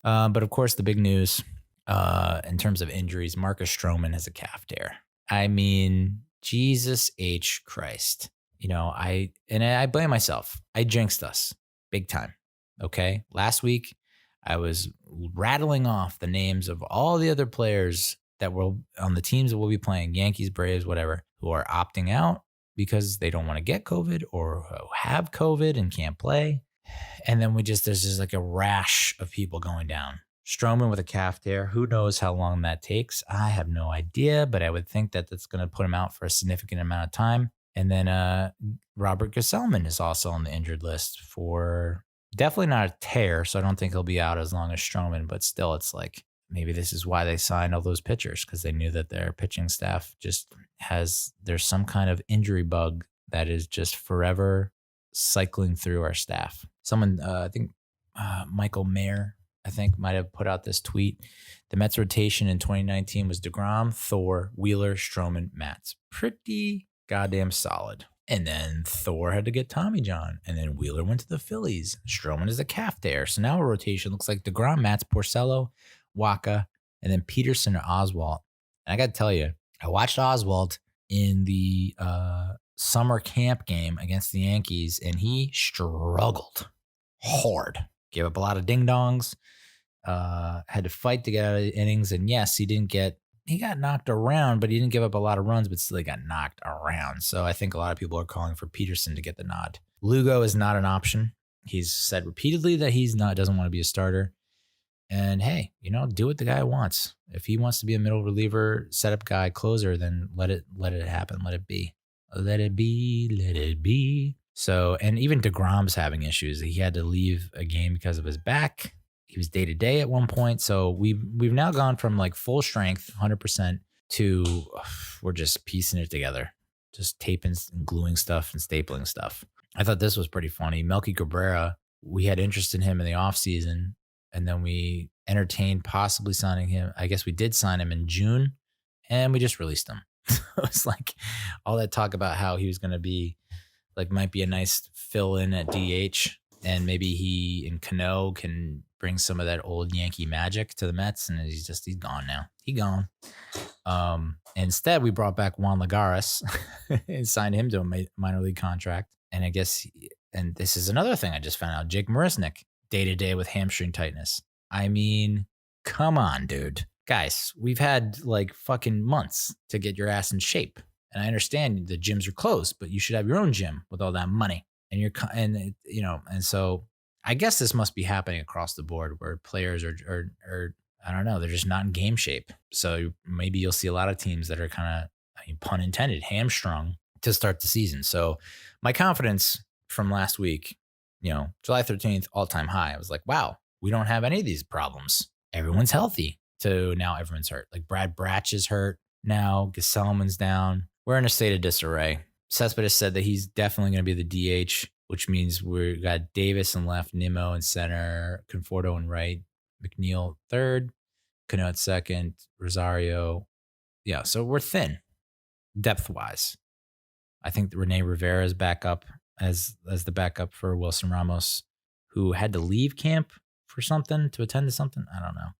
But of course, the big news in terms of injuries, Marcus Stroman has a calf tear. I mean, Jesus H. Christ. I blame myself. I jinxed us big time. Okay. Last week, I was rattling off the names of all the other players that were on the teams that will be playing, Yankees, Braves, whatever, who are opting out because they don't want to get COVID or have COVID and can't play. And then there's just like a rash of people going down. Stroman with a calf tear. Who knows how long that takes? I have no idea, but I would think that that's going to put him out for a significant amount of time. And then Robert Gsellman is also on the injured list for definitely not a tear. So I don't think he'll be out as long as Stroman, but still, it's like maybe this is why they signed all those pitchers, because they knew that their pitching staff there's some kind of injury bug that is just forever cycling through our staff. Someone, I think Michael Mayer, I think, might have put out this tweet. The Mets rotation in 2019 was deGrom, Thor, Wheeler, Stroman, Matz. Pretty goddamn solid. And then Thor had to get Tommy John. And then Wheeler went to the Phillies. Stroman is a calf tear. So now our rotation looks like deGrom, Matz, Porcello, Wacha, and then Peterson or Oswalt. And I got to tell you, I watched Oswalt in the summer camp game against the Yankees, and he struggled hard. Gave up a lot of ding-dongs. Had to fight to get out of the innings. And yes, he got knocked around, but he didn't give up a lot of runs, but still he got knocked around. So I think a lot of people are calling for Peterson to get the nod. Lugo is not an option. He's said repeatedly that doesn't want to be a starter. And hey, do what the guy wants. If he wants to be a middle reliever, setup guy, closer, then let it happen. Let it be. Let it be. Let it be. So, and even deGrom's having issues. He had to leave a game because of his back. He was day-to-day at one point. So we've now gone from like full strength, 100%, to we're just piecing it together. Just taping and gluing stuff and stapling stuff. I thought this was pretty funny. Melky Cabrera, we had interest in him in the offseason, and then we entertained possibly signing him. I guess we did sign him in June, and we just released him. It was like all that talk about how he was going to be might be a nice fill in at DH, and maybe he and Cano can bring some of that old Yankee magic to the Mets, and he's gone now. He gone. Instead, we brought back Juan Lagares and signed him to a minor league contract. And I guess, and this is another thing I just found out, Jake Marisnick, day-to-day with hamstring tightness. I mean, come on, dude. Guys, we've had fucking months to get your ass in shape. And I understand the gyms are closed, but you should have your own gym with all that money. And so I guess this must be happening across the board where players are I don't know, they're just not in game shape. So maybe you'll see a lot of teams that are kind of, pun intended, hamstrung to start the season. So my confidence from last week, July 13th, all-time high. I was like, wow, we don't have any of these problems. Everyone's healthy. To now everyone's hurt. Like Brach is hurt now. Gsellman's down. We're in a state of disarray. Cespedes said that he's definitely going to be the DH, which means we got Davis in left, Nimmo in center, Conforto in right, McNeil third, Cano second, Rosario. Yeah, so we're thin depth-wise. I think Rene Rivera is back up as the backup for Wilson Ramos, who had to leave camp for something, to attend to something. I don't know.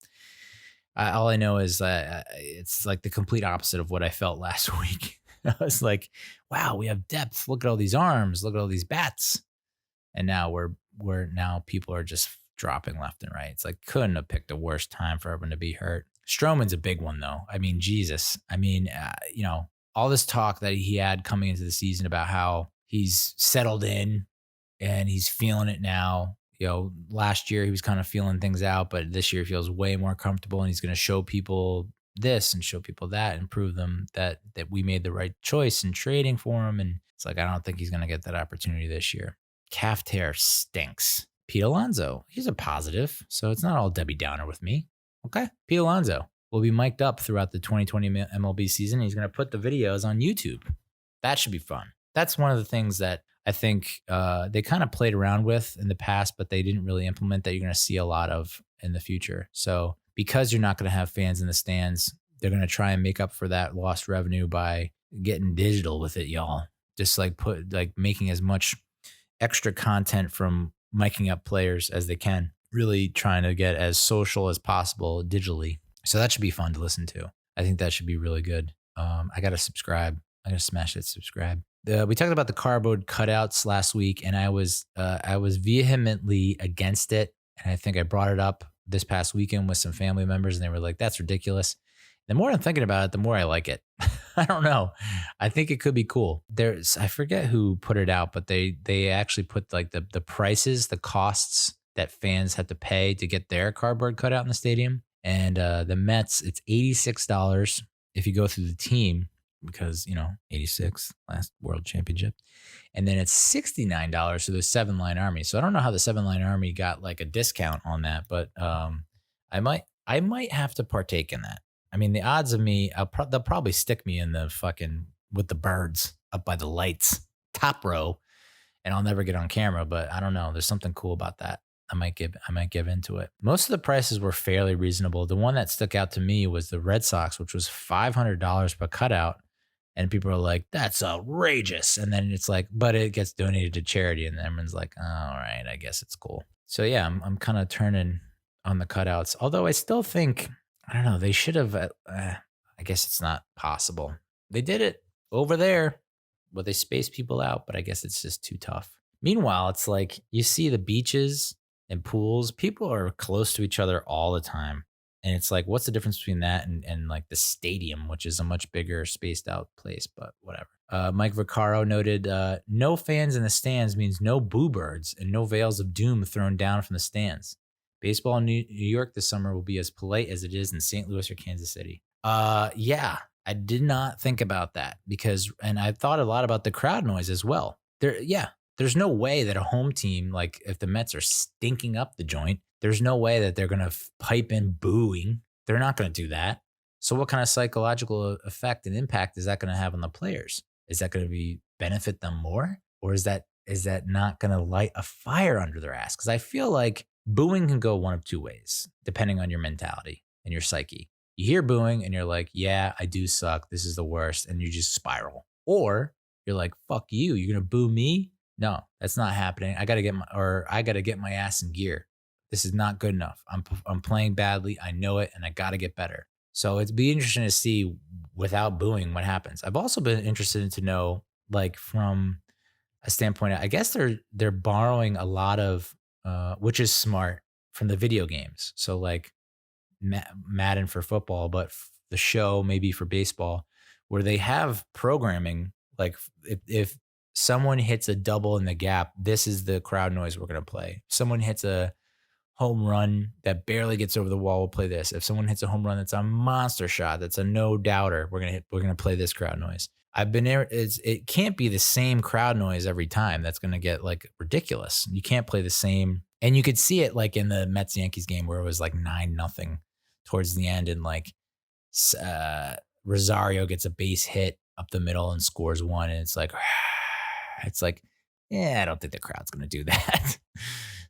All I know is it's like the complete opposite of what I felt last week. I was like, wow, we have depth. Look at all these arms. Look at all these bats. And now now people are just dropping left and right. It's like, couldn't have picked a worse time for everyone to be hurt. Stroman's a big one, though. I mean, Jesus. I mean, all this talk that he had coming into the season about how he's settled in and he's feeling it now. Last year he was kind of feeling things out, but this year he feels way more comfortable, and he's going to show people this and show people that and prove them that we made the right choice in trading for him. And it's like, I don't think he's going to get that opportunity this year. Calf tear stinks. Pete Alonso, he's a positive, so it's not all Debbie Downer with me. Okay. Pete Alonso will be mic'd up throughout the 2020 MLB season. He's going to put the videos on YouTube. That should be fun. That's one of the things that I think they kind of played around with in the past, but they didn't really implement, that you're going to see a lot of in the future. So because you're not going to have fans in the stands, they're going to try and make up for that lost revenue by getting digital with it, y'all. Just making as much extra content from miking up players as they can. really trying to get as social as possible digitally. So that should be fun to listen to. I think that should be really good. I got to subscribe. I got to smash that subscribe. We talked about the cardboard cutouts last week, and I was vehemently against it. And I think I brought it up this past weekend with some family members, and they were like, "That's ridiculous." The more I'm thinking about it, the more I like it. I don't know. I think it could be cool. I forget who put it out, but they actually put like the prices, the costs that fans had to pay to get their cardboard cutout in the stadium. And the Mets, it's $86 if you go through the team because, 86 last world championship. And then it's $69 to the 7-line army. So I don't know how the 7-line army got like a discount on that, but I might have to partake in that. I mean, the odds of me, they'll probably stick me in the fucking with the birds up by the lights, top row, and I'll never get on camera. But I don't know. There's something cool about that. I might give into it. Most of the prices were fairly reasonable. The one that stuck out to me was the Red Sox, which was $500 per cutout, and people are like, "That's outrageous." And then it's like, but it gets donated to charity, and everyone's like, oh, "All right, I guess it's cool." So yeah, I'm kind of turning on the cutouts. Although I still think, I don't know, they should have. I guess it's not possible. They did it over there, where they space people out, but I guess it's just too tough. Meanwhile, it's like you see the beaches and pools. People are close to each other all the time, and it's like, what's the difference between that and like the stadium, which is a much bigger, spaced out place? But whatever. Mike Vaccaro noted, no fans in the stands means no boo birds and no veils of doom thrown down from the stands. Baseball in New York this summer will be as polite as it is in St. Louis or Kansas City. Yeah, I did not think about that and I thought a lot about the crowd noise as well. There's no way that a home team, like if the Mets are stinking up the joint, there's no way that they're going to pipe in booing. They're not going to do that. So what kind of psychological effect and impact is that going to have on the players? Is that going to benefit them more? Or is that not going to light a fire under their ass? Because I feel like booing can go one of two ways, depending on your mentality and your psyche. You hear booing and you're like, yeah, I do suck. This is the worst. And you just spiral. Or you're like, fuck you. You're going to boo me? No, that's not happening. I got to get my ass in gear. This is not good enough. I'm playing badly. I know it, and I got to get better. So it'd be interesting to see without booing what happens. I've also been interested to know, like from a standpoint, I guess they're borrowing a lot of, which is smart, from the video games. So like Madden for football, but the show maybe for baseball, where they have programming like if someone hits a double in the gap, this is the crowd noise we're going to play. If someone hits a home run that barely gets over the wall, we'll play this. If someone hits a home run that's a monster shot, that's a no doubter, we're gonna play this crowd noise. It can't be the same crowd noise every time. That's gonna get like ridiculous. You can't play the same, and you could see it like in the Mets Yankees game where it was like 9-0 towards the end, and like Rosario gets a base hit up the middle and scores one, and it's like, yeah, I don't think the crowd's gonna do that.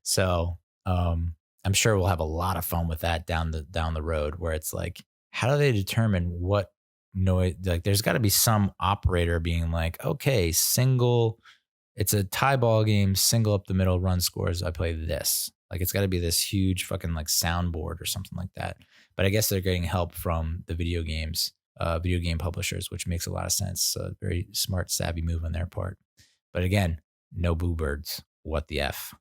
So I'm sure we'll have a lot of fun with that down the road, where it's like, how do they determine what noise? Like, there's got to be some operator being like, okay, single, it's a tie ball game, single up the middle, run scores, I play this. Like, it's got to be this huge fucking like soundboard or something like that. But I guess they're getting help from the video game publishers, which makes a lot of sense. So very smart, savvy move on their part. But again, no boo birds. What the F?